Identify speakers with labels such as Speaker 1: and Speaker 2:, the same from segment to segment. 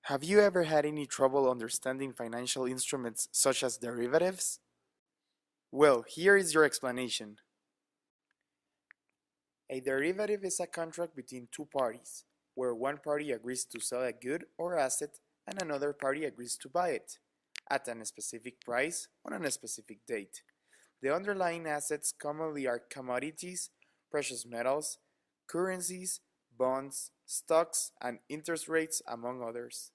Speaker 1: Have you ever had any trouble understanding financial instruments such as derivatives? Well, here is your explanation. A derivative is a contract between two parties, where one party agrees to sell a good or asset and another party agrees to buy it, at a specific price on a specific date. The underlying assets commonly are commodities, precious metals, currencies, bonds, stocks, and interest rates, among others.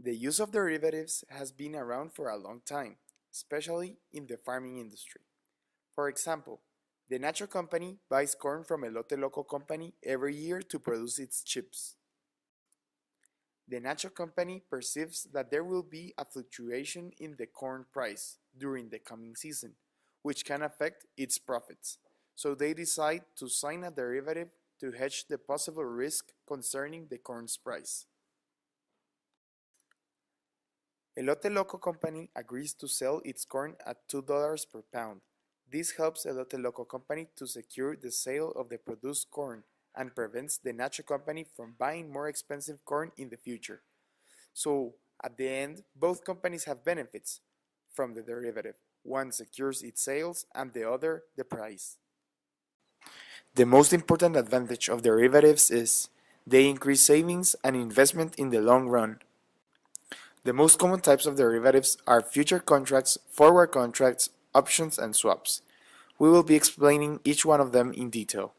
Speaker 1: The use of derivatives has been around for a long time, especially in the farming industry. For example, the Nacho company buys corn from Elote Loco company every year to produce its chips. The Nacho company perceives that there will be a fluctuation in the corn price during the coming season, which can affect its profits. So they decide to sign a derivative to hedge the possible risk concerning the corn's price. Elote Loco company agrees to sell its corn at $2 per pound. This helps Elote Loco company to secure the sale of the produced corn and prevents the Nacho company from buying more expensive corn in the future. So, at the end, both companies have benefits from the derivative. One secures its sales and the other the price. The most important advantage of derivatives is they increase savings and investment in the long run. The most common types of derivatives are future contracts, forward contracts, options, and swaps. We will be explaining each one of them in detail.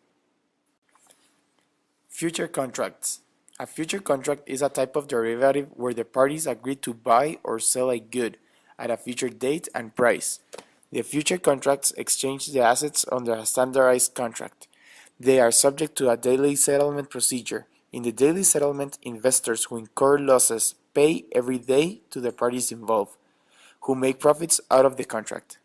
Speaker 1: Future contracts. A future contract is a type of derivative where the parties agree to buy or sell a good at a future date and price. The future contracts exchange the assets under a standardized contract. They are subject to a daily settlement procedure. In the daily settlement, investors who incur losses pay every day to the parties involved, who make profits out of the contract.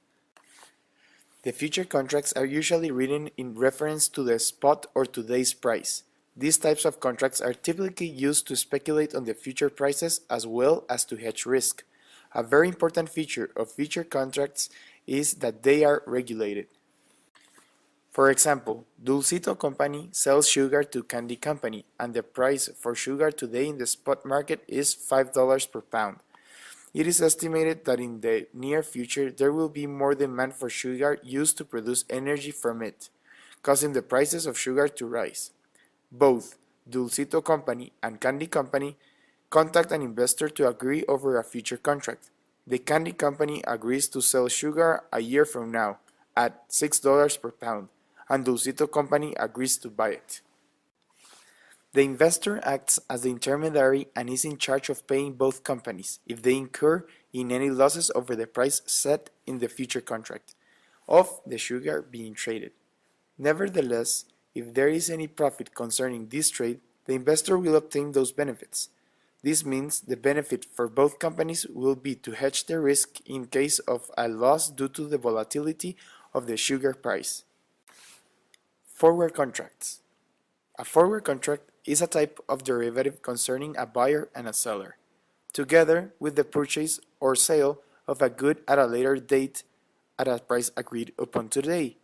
Speaker 1: The future contracts are usually written in reference to the spot or today's price. These types of contracts are typically used to speculate on the future prices as well as to hedge risk. A very important feature of future contracts is that they are regulated. For example, Dulcito Company sells sugar to Candy Company, and the price for sugar today in the spot market is $5 per pound. It is estimated that in the near future there will be more demand for sugar used to produce energy from it, causing the prices of sugar to rise. Both Dulcito Company and Candy Company contact an investor to agree over a future contract. The Candy Company agrees to sell sugar a year from now at $6 per pound, and Dulcito Company agrees to buy it. The investor acts as the intermediary and is in charge of paying both companies if they incur in any losses over the price set in the future contract of the sugar being traded. Nevertheless, if there is any profit concerning this trade, the investor will obtain those benefits. This means the benefit for both companies will be to hedge the risk in case of a loss due to the volatility of the sugar price. Forward contracts. A forward contract is a type of derivative concerning a buyer and a seller, together with the purchase or sale of a good at a later date at a price agreed upon today.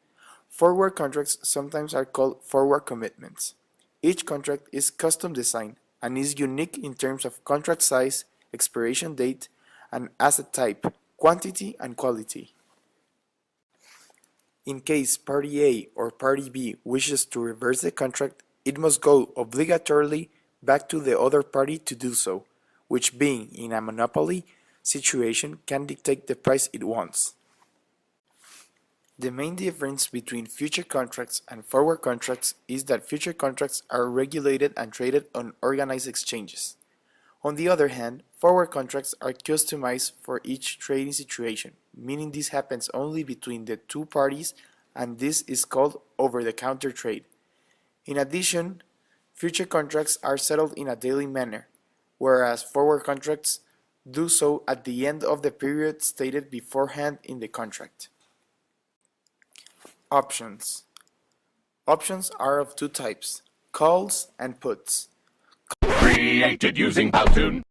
Speaker 1: Forward contracts sometimes are called forward commitments. Each contract is custom designed and is unique in terms of contract size, expiration date, and asset type, quantity, and quality. In case Party A or Party B wishes to reverse the contract, it must go obligatorily back to the other party to do so, which being in a monopoly situation can dictate the price it wants. The main difference between future contracts and forward contracts is that future contracts are regulated and traded on organized exchanges. On the other hand, forward contracts are customized for each trading situation, meaning this happens only between the two parties, and this is called over-the-counter trade. In addition, future contracts are settled in a daily manner, whereas forward contracts do so at the end of the period stated beforehand in the contract. Options. Options are of two types, calls and puts.
Speaker 2: Created using Powtoon.